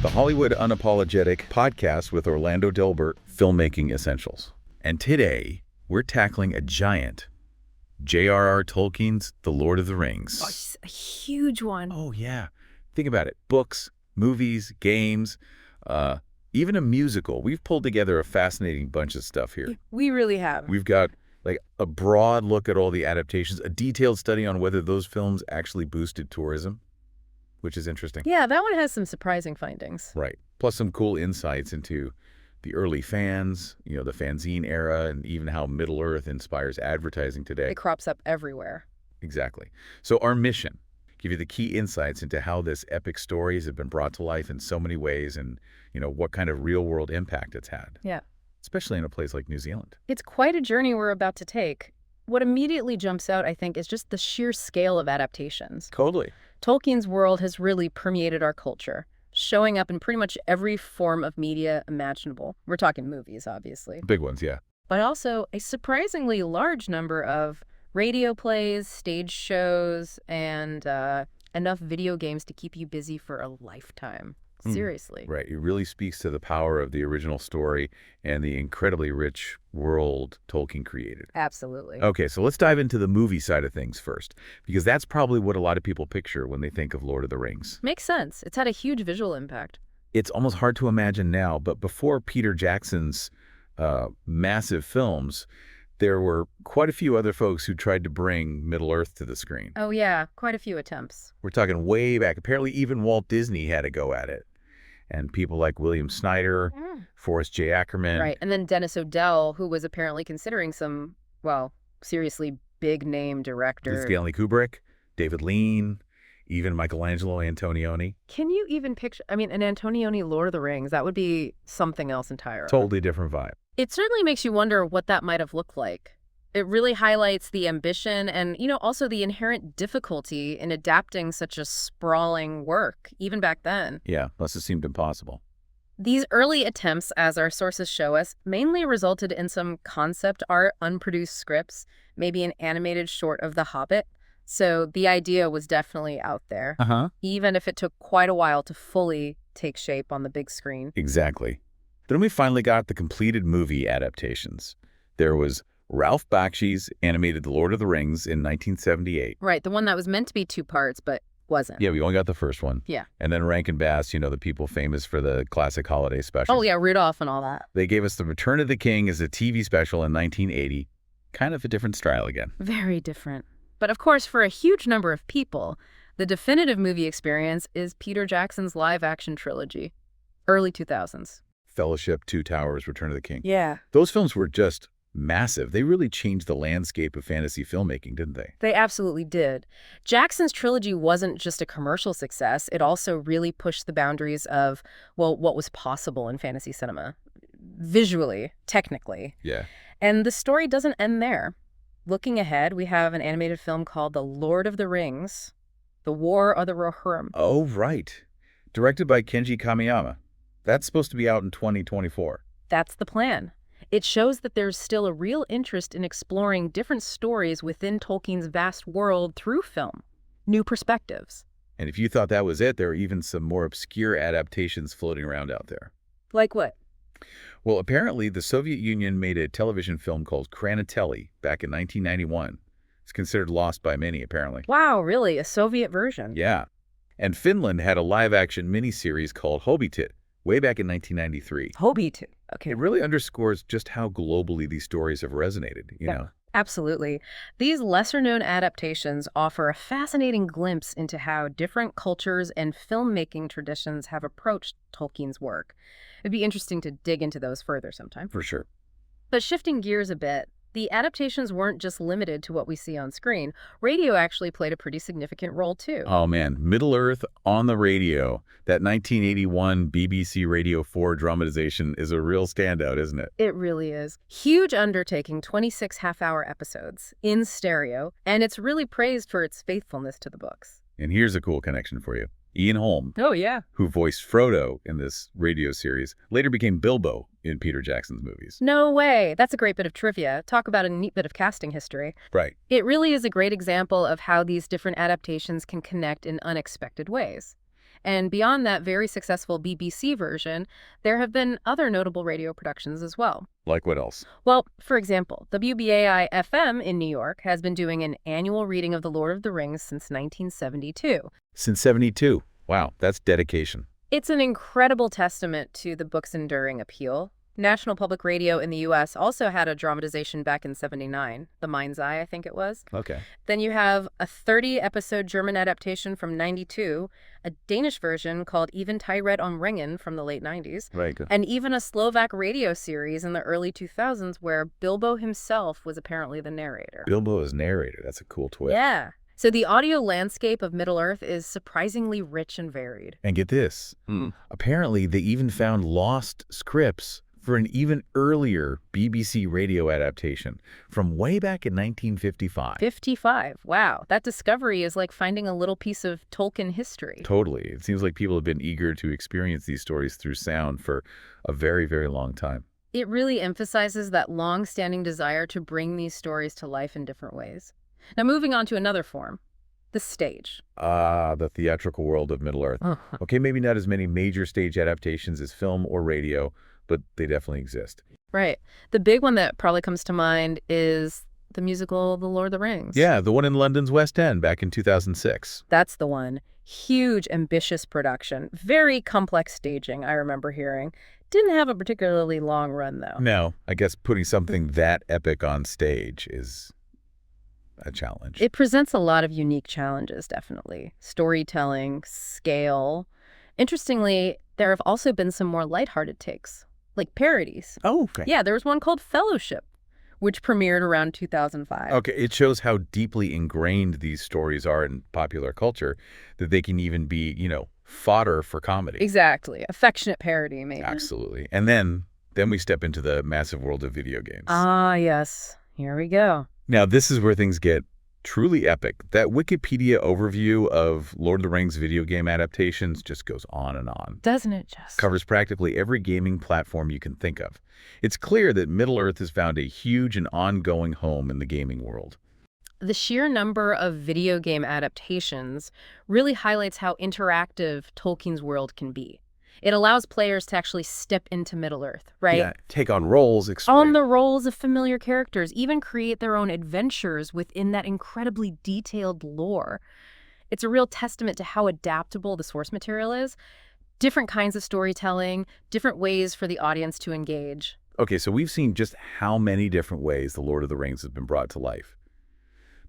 the Hollywood Unapologetic podcast with Orlando Delbert, Filmmaking Essentials. And today, we're tackling a giant, J.R.R. Tolkien's The Lord of the Rings. Oh, it's a huge one. Oh, yeah. Think about it. Books, movies, games, even a musical. We've pulled together a fascinating bunch of stuff here. We really have. We've got like a broad look at all the adaptations, a detailed study on whether those films actually boosted tourism, which is interesting. Yeah, that one has some surprising findings. Right. Plus some cool insights into the early fans, the fanzine era, and even how Middle-earth inspires advertising today. It crops up everywhere. Exactly. So our mission, give you the key insights into how this epic stories have been brought to life in so many ways and, what kind of real-world impact it's had. Yeah. Especially in a place like New Zealand. It's quite a journey we're about to take. What immediately jumps out, I think, is just the sheer scale of adaptations. Totally. Tolkien's world has really permeated our culture, showing up in pretty much every form of media imaginable. We're talking movies, obviously. Big ones, yeah. But also a surprisingly large number of radio plays, stage shows, and enough video games to keep you busy for a lifetime. Seriously. Right. It really speaks to the power of the original story and the incredibly rich world Tolkien created. Absolutely. Okay, so let's dive into the movie side of things first, because that's probably what a lot of people picture when they think of Lord of the Rings. Makes sense. It's had a huge visual impact. It's almost hard to imagine now, but before Peter Jackson's massive films, there were quite a few other folks who tried to bring Middle-earth to the screen. Oh, yeah. Quite a few attempts. We're talking way back. Apparently, even Walt Disney had a go at it. And people like William Snyder, Forrest J. Ackerman. Right. And then Dennis O'Dell, who was apparently considering some, seriously big-name director. Stanley Kubrick, David Lean, even Michelangelo Antonioni. Can you even picture, an Antonioni Lord of the Rings, that would be something else entirely. Totally different vibe. It certainly makes you wonder what that might have looked like. It really highlights the ambition and, also the inherent difficulty in adapting such a sprawling work, even back then. Yeah, must have seemed impossible. These early attempts, as our sources show us, mainly resulted in some concept art, unproduced scripts, maybe an animated short of The Hobbit. So the idea was definitely out there, even if it took quite a while to fully take shape on the big screen. Exactly. Then we finally got the completed movie adaptations. There was Ralph Bakshi's animated The Lord of the Rings in 1978. Right, the one that was meant to be 2 parts, but wasn't. Yeah, we only got the first one. Yeah. And then Rankin Bass, the people famous for the classic holiday specials. Oh, yeah, Rudolph and all that. They gave us The Return of the King as a TV special in 1980. Kind of a different style again. Very different. But of course, for a huge number of people, the definitive movie experience is Peter Jackson's live-action trilogy, early 2000s. Fellowship, Two Towers, Return of the King. Yeah. Those films were just massive. They really changed the landscape of fantasy filmmaking, didn't they? They absolutely did. Jackson's trilogy wasn't just a commercial success. It also really pushed the boundaries of, what was possible in fantasy cinema. Visually, technically. Yeah. And the story doesn't end there. Looking ahead, we have an animated film called The Lord of the Rings, The War of the Rohirrim. Oh, right. Directed by Kenji Kamiyama. That's supposed to be out in 2024. That's the plan. It shows that there's still a real interest in exploring different stories within Tolkien's vast world through film. New perspectives. And if you thought that was it, there are even some more obscure adaptations floating around out there. Like what? Well, apparently the Soviet Union made a television film called Kranatelli back in 1991. It's considered lost by many, apparently. Wow, really? A Soviet version? Yeah. And Finland had a live-action miniseries called Hobbit way back in 1993. Hobbit. Okay. It really underscores just how globally these stories have resonated, you know? Absolutely. These lesser-known adaptations offer a fascinating glimpse into how different cultures and filmmaking traditions have approached Tolkien's work. It'd be interesting to dig into those further sometime. For sure. But shifting gears a bit, the adaptations weren't just limited to what we see on screen. Radio actually played a pretty significant role, too. Oh, man. Middle-earth on the radio. That 1981 BBC Radio 4 dramatization is a real standout, isn't it? It really is. Huge undertaking, 26 half-hour episodes in stereo, and it's really praised for its faithfulness to the books. And here's a cool connection for you. Ian Holm, Oh, yeah. who voiced Frodo in this radio series, later became Bilbo in Peter Jackson's movies. No way. That's a great bit of trivia. Talk about a neat bit of casting history. Right. It really is a great example of how these different adaptations can connect in unexpected ways. And beyond that very successful BBC version, there have been other notable radio productions as well. Like what else? Well, for example, WBAI-FM in New York has been doing an annual reading of The Lord of the Rings since 1972. Since 72. Wow, that's dedication. It's an incredible testament to the book's enduring appeal. National Public Radio in the U.S. also had a dramatization back in 79, The Mind's Eye, I think it was. Okay. Then you have a 30-episode German adaptation from 92, a Danish version called Even Red on Ringen from the late 90s, Right. Good. and even a Slovak radio series in the early 2000s where Bilbo himself was apparently the narrator. Bilbo is narrator. That's a cool twist. Yeah. So the audio landscape of Middle-earth is surprisingly rich and varied. And get this. Apparently, they even found lost scripts for an even earlier BBC radio adaptation from way back in 1955. 55. Wow. That discovery is like finding a little piece of Tolkien history. Totally. It seems like people have been eager to experience these stories through sound for a very, very long time. It really emphasizes that long-standing desire to bring these stories to life in different ways. Now, moving on to another form, the stage. The theatrical world of Middle-earth. Okay, maybe not as many major stage adaptations as film or radio, but they definitely exist. Right. The big one that probably comes to mind is the musical The Lord of the Rings. Yeah, the one in London's West End back in 2006. That's the one. Huge, ambitious production. Very complex staging, I remember hearing. Didn't have a particularly long run, though. No, I guess putting something that epic on stage is a challenge. It presents a lot of unique challenges, definitely. Storytelling, scale. Interestingly, there have also been some more lighthearted takes, like parodies. Oh, okay. Yeah, there was one called Fellowship, which premiered around 2005. Okay, it shows how deeply ingrained these stories are in popular culture that they can even be, fodder for comedy. Exactly. Affectionate parody, maybe. Absolutely. And then we step into the massive world of video games. Ah, yes. Here we go. Now, this is where things get truly epic. That Wikipedia overview of Lord of the Rings video game adaptations just goes on and on. Doesn't it just? Covers practically every gaming platform you can think of. It's clear that Middle-earth has found a huge and ongoing home in the gaming world. The sheer number of video game adaptations really highlights how interactive Tolkien's world can be. It allows players to actually step into Middle-earth, right? Yeah, take on roles. On the roles of familiar characters, even create their own adventures within that incredibly detailed lore. It's a real testament to how adaptable the source material is. Different kinds of storytelling, different ways for the audience to engage. Okay, so we've seen just how many different ways The Lord of the Rings has been brought to life.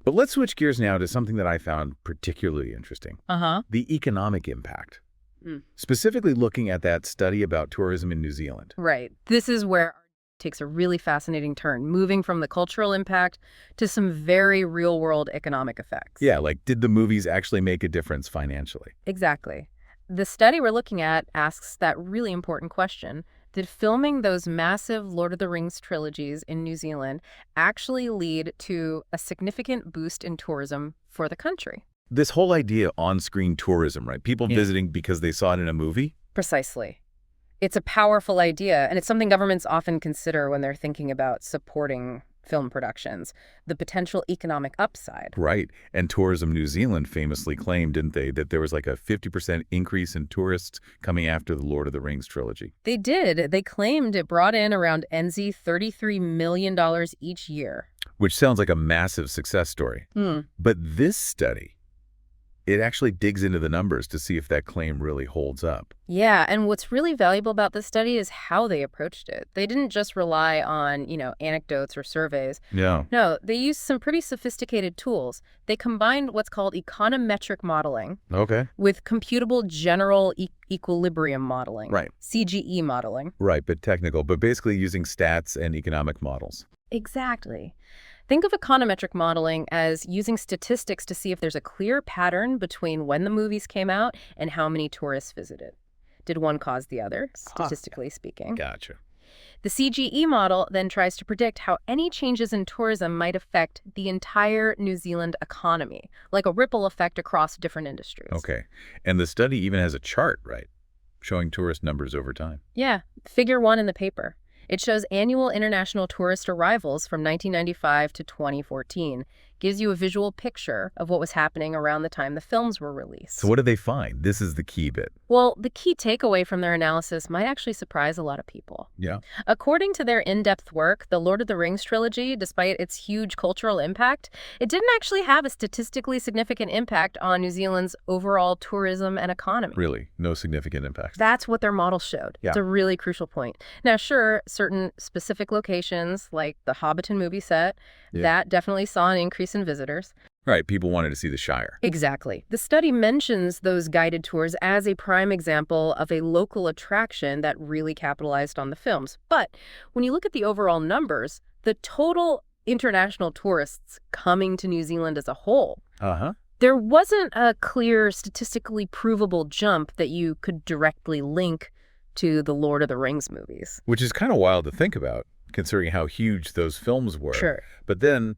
But let's switch gears now to something that I found particularly interesting. The economic impact. Specifically looking at that study about tourism in New Zealand. Right. This is where it takes a really fascinating turn, moving from the cultural impact to some very real-world economic effects. Yeah, like did the movies actually make a difference financially? Exactly. The study we're looking at asks that really important question. Did filming those massive Lord of the Rings trilogies in New Zealand actually lead to a significant boost in tourism for the country? This whole idea on-screen tourism, right? People visiting because they saw it in a movie? Precisely. It's a powerful idea, and it's something governments often consider when they're thinking about supporting film productions, the potential economic upside. Right. And Tourism New Zealand famously claimed, didn't they, that there was like a 50% increase in tourists coming after the Lord of the Rings trilogy. They did. They claimed it brought in around NZ $33 million each year. Which sounds like a massive success story. But this study, it actually digs into the numbers to see if that claim really holds up. Yeah, and what's really valuable about this study is how they approached it. They didn't just rely on, anecdotes or surveys. Yeah. No, they used some pretty sophisticated tools. They combined what's called econometric modeling with computable general equilibrium modeling. Right. CGE modeling. Right, but technical, but basically using stats and economic models. Exactly. Think of econometric modeling as using statistics to see if there's a clear pattern between when the movies came out and how many tourists visited. Did one cause the other, statistically speaking? Gotcha. The CGE model then tries to predict how any changes in tourism might affect the entire New Zealand economy, like a ripple effect across different industries. Okay. And the study even has a chart, right, showing tourist numbers over time. Yeah, figure 1 in the paper. It shows annual international tourist arrivals from 1995 to 2014, gives you a visual picture of what was happening around the time the films were released. So what did they find? This is the key bit. Well, the key takeaway from their analysis might actually surprise a lot of people. Yeah. According to their in-depth work, the Lord of the Rings trilogy, despite its huge cultural impact, it didn't actually have a statistically significant impact on New Zealand's overall tourism and economy. Really? No significant impact? That's what their model showed. Yeah. It's a really crucial point. Now, sure, certain specific locations, like the Hobbiton movie set, that definitely saw an increase in visitors. Right, people wanted to see the Shire. Exactly. The study mentions those guided tours as a prime example of a local attraction that really capitalized on the films. But when you look at the overall numbers, the total international tourists coming to New Zealand as a whole, there wasn't a clear, statistically provable jump that you could directly link to the Lord of the Rings movies. Which is kind of wild to think about, considering how huge those films were. Sure. But then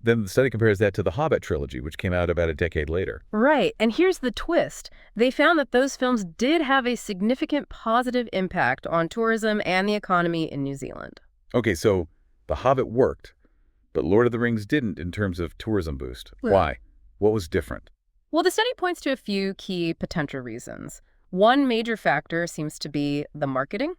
the study compares that to the Hobbit trilogy, which came out about a decade later. Right. And here's the twist. They found that those films did have a significant positive impact on tourism and the economy in New Zealand. Okay, so the Hobbit worked, but Lord of the Rings didn't in terms of tourism boost. Why? What was different? Well, the study points to a few key potential reasons. One major factor seems to be the marketing.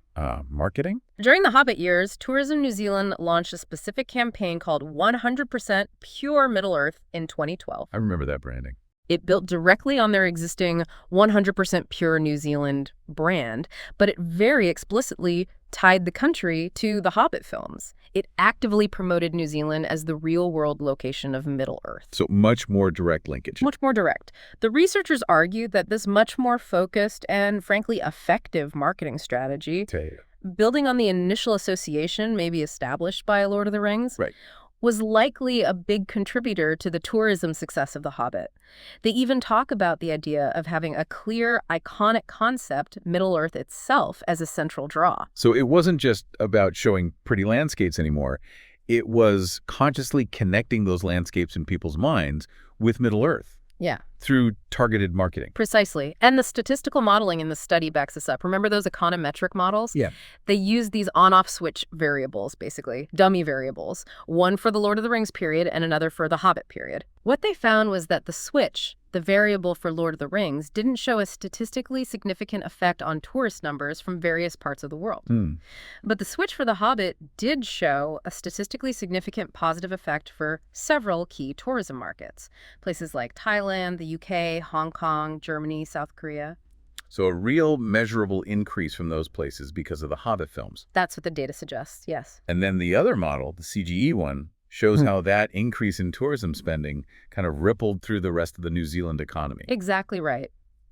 Marketing? During the Hobbit years, Tourism New Zealand launched a specific campaign called 100% Pure Middle-earth in 2012. I remember that branding. It built directly on their existing 100% Pure New Zealand brand, but it very explicitly tied the country to the Hobbit films. It actively promoted New Zealand as the real-world location of Middle-earth. So much more direct linkage. Much more direct. The researchers argued that this much more focused and, frankly, effective marketing strategy, building on the initial association maybe established by Lord of the Rings, was likely a big contributor to the tourism success of The Hobbit. They even talk about the idea of having a clear, iconic concept, Middle-earth itself, as a central draw. So it wasn't just about showing pretty landscapes anymore. It was consciously connecting those landscapes in people's minds with Middle-earth. Yeah. Through targeted marketing. Precisely. And the statistical modeling in the study backs this up. Remember those econometric models? Yeah. They use these on-off switch variables, basically, dummy variables, one for the Lord of the Rings period and another for the Hobbit period. What they found was that the switch, the variable for Lord of the Rings, didn't show a statistically significant effect on tourist numbers from various parts of the world. But the switch for The Hobbit did show a statistically significant positive effect for several key tourism markets, places like Thailand, the UK, Hong Kong, Germany, South Korea. So a real measurable increase from those places because of the Hobbit films. That's what the data suggests, yes. And then the other model, the CGE one, shows how that increase in tourism spending kind of rippled through the rest of the New Zealand economy. Exactly right.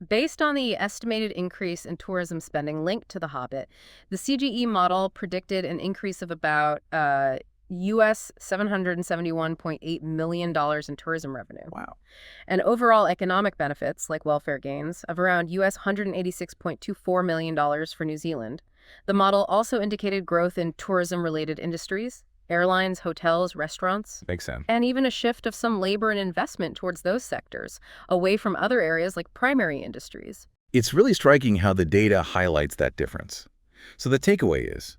Based on the estimated increase in tourism spending linked to The Hobbit, the CGE model predicted an increase of about US $771.8 million in tourism revenue. Wow. And overall economic benefits, like welfare gains, of around US $186.24 million for New Zealand. The model also indicated growth in tourism-related industries, airlines, hotels, restaurants. Makes sense. And even a shift of some labor and investment towards those sectors, away from other areas like primary industries. It's really striking how the data highlights that difference. So the takeaway is,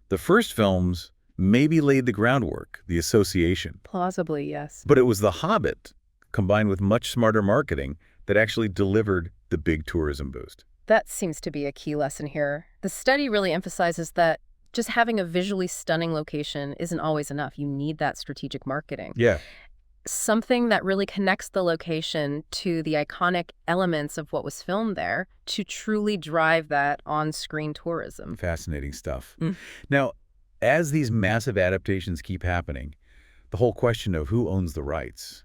the first films maybe laid the groundwork, the association. Plausibly, yes. But it was The Hobbit, combined with much smarter marketing, that actually delivered the big tourism boost. That seems to be a key lesson here. The study really emphasizes that just having a visually stunning location isn't always enough. You need that strategic marketing. Yeah. Something that really connects the location to the iconic elements of what was filmed there to truly drive that on-screen tourism. Fascinating stuff. Now, as these massive adaptations keep happening, the whole question of who owns the rights,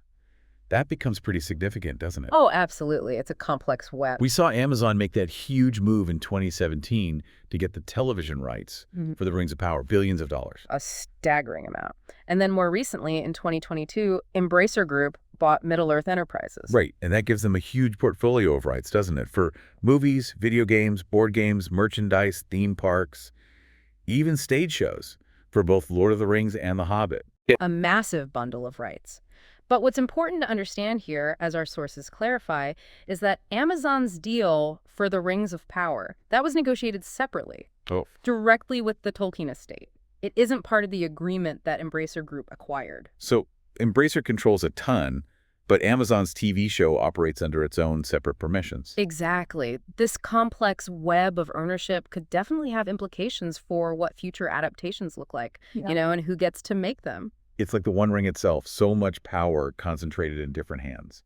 that becomes pretty significant, doesn't it? Oh, absolutely. It's a complex web. We saw Amazon make that huge move in 2017 to get the television rights for the Rings of Power, billions of dollars. A staggering amount. And then more recently, in 2022, Embracer Group bought Middle-earth Enterprises. Right, and that gives them a huge portfolio of rights, doesn't it? For movies, video games, board games, merchandise, theme parks, even stage shows for both Lord of the Rings and The Hobbit. A massive bundle of rights. But what's important to understand here, as our sources clarify, is that Amazon's deal for the Rings of Power, that was negotiated separately, directly with the Tolkien estate. It isn't part of the agreement that Embracer Group acquired. So Embracer controls a ton, but Amazon's TV show operates under its own separate permissions. Exactly. This complex web of ownership could definitely have implications for what future adaptations look like, and who gets to make them. It's like the One Ring itself, so much power concentrated in different hands.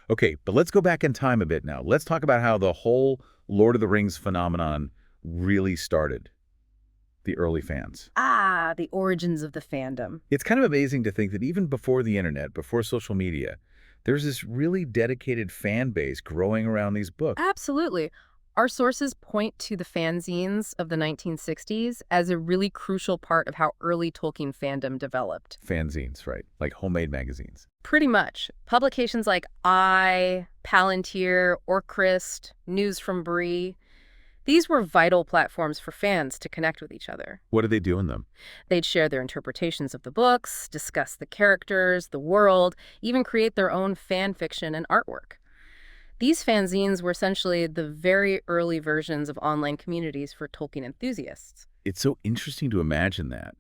Okay, but let's go back in time a bit now. Let's talk about how the whole Lord of the Rings phenomenon really started. The early fans. Ah, the origins of the fandom. It's kind of amazing to think that even before the internet, before social media, there's this really dedicated fan base growing around these books. Absolutely. Our sources point to the fanzines of the 1960s as a really crucial part of how early Tolkien fandom developed. Fanzines, right? Like homemade magazines. Pretty much. Publications like Palantir, Orcrist, News from Bree. These were vital platforms for fans to connect with each other. What did they do in them? They'd share their interpretations of the books, discuss the characters, the world, even create their own fan fiction and artwork. These fanzines were essentially the very early versions of online communities for Tolkien enthusiasts. It's so interesting to imagine that.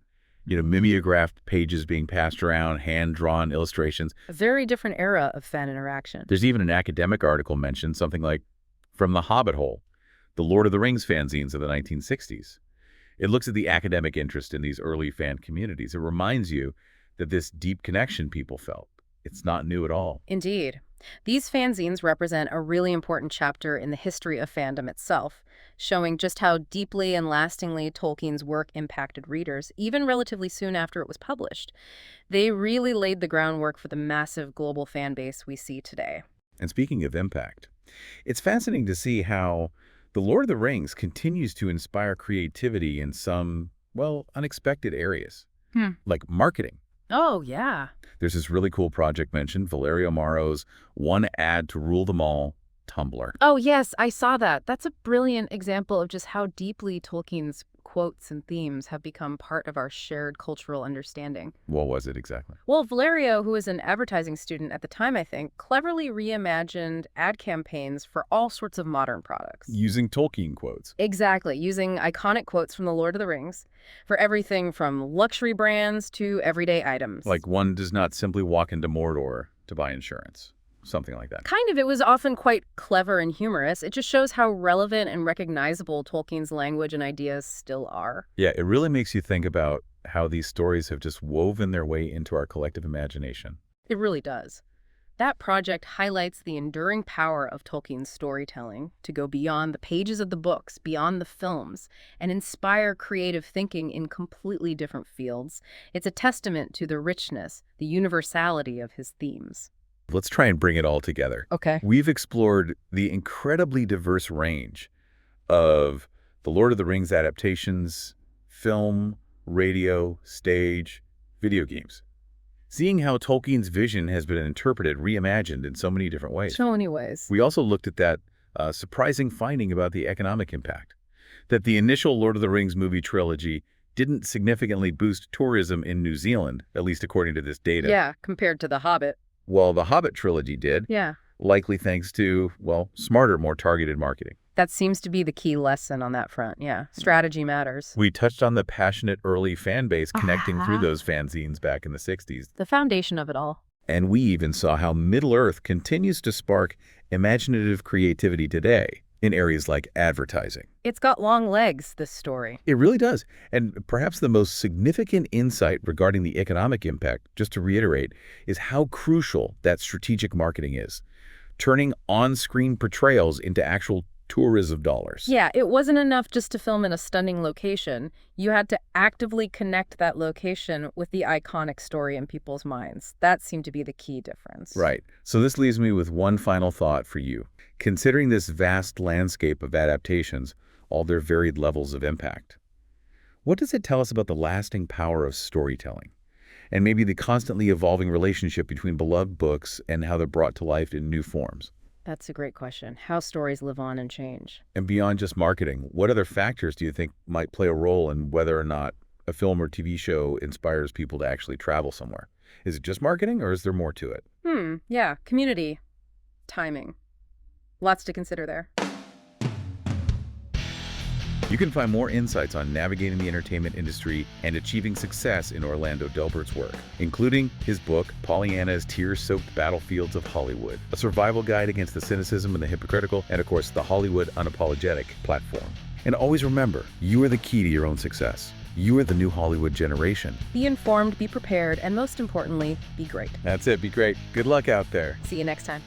Mimeographed pages being passed around, hand-drawn illustrations. A very different era of fan interaction. There's even an academic article mentioned, something like, From the Hobbit Hole, the Lord of the Rings fanzines of the 1960s. It looks at the academic interest in these early fan communities. It reminds you that this deep connection people felt. It's not new at all. Indeed. These fanzines represent a really important chapter in the history of fandom itself, showing just how deeply and lastingly Tolkien's work impacted readers, even relatively soon after it was published. They really laid the groundwork for the massive global fan base we see today. And speaking of impact, it's fascinating to see how The Lord of the Rings continues to inspire creativity in some, unexpected areas, like marketing. Oh, yeah. There's this really cool project mentioned, Valerio Maro's One Ad to Rule Them All, Tumblr. Oh, yes, I saw that. That's a brilliant example of just how deeply Tolkien's quotes and themes have become part of our shared cultural understanding. What was it exactly? Well, Valerio, who was an advertising student at the time, I think, cleverly reimagined ad campaigns for all sorts of modern products. Using Tolkien quotes. Exactly, using iconic quotes from The Lord of the Rings for everything from luxury brands to everyday items. Like one does not simply walk into Mordor to buy insurance. Something like that. Kind of. It was often quite clever and humorous. It just shows how relevant and recognizable Tolkien's language and ideas still are. Yeah, it really makes you think about how these stories have just woven their way into our collective imagination. It really does. That project highlights the enduring power of Tolkien's storytelling to go beyond the pages of the books, beyond the films, and inspire creative thinking in completely different fields. It's a testament to the richness, the universality of his themes. Let's try and bring it all together. Okay. We've explored the incredibly diverse range of the Lord of the Rings adaptations, film, radio, stage, video games. Seeing how Tolkien's vision has been interpreted, reimagined in so many different ways. So many ways. We also looked at that surprising finding about the economic impact, that the initial Lord of the Rings movie trilogy didn't significantly boost tourism in New Zealand, at least according to this data. Yeah, compared to The Hobbit. Well, the Hobbit trilogy did. Yeah. Likely thanks to, smarter, more targeted marketing. That seems to be the key lesson on that front, yeah. Strategy matters. We touched on the passionate early fan base connecting through those fanzines back in the 60s. The foundation of it all. And we even saw how Middle-earth continues to spark imaginative creativity today in areas like advertising. It's got long legs, this story. It really does. And perhaps the most significant insight regarding the economic impact, just to reiterate, is how crucial that strategic marketing is. Turning on-screen portrayals into actual tourism dollars. Yeah, it wasn't enough just to film in a stunning location. You had to actively connect that location with the iconic story in people's minds. That seemed to be the key difference. Right. So this leaves me with one final thought for you. Considering this vast landscape of adaptations, all their varied levels of impact, what does it tell us about the lasting power of storytelling? And maybe the constantly evolving relationship between beloved books and how they're brought to life in new forms? That's a great question. How stories live on and change. And beyond just marketing, what other factors do you think might play a role in whether or not a film or TV show inspires people to actually travel somewhere? Is it just marketing or is there more to it? Yeah. Community. Timing. Lots to consider there. You can find more insights on navigating the entertainment industry and achieving success in Orlando Delbert's work, including his book, Pollyanna's Tear-Soaked Battlefields of Hollywood, a survival guide against the cynicism and the hypocritical, and of course, the Hollywood Unapologetic platform. And always remember, you are the key to your own success. You are the new Hollywood generation. Be informed, be prepared, and most importantly, be great. That's it. Be great. Good luck out there. See you next time.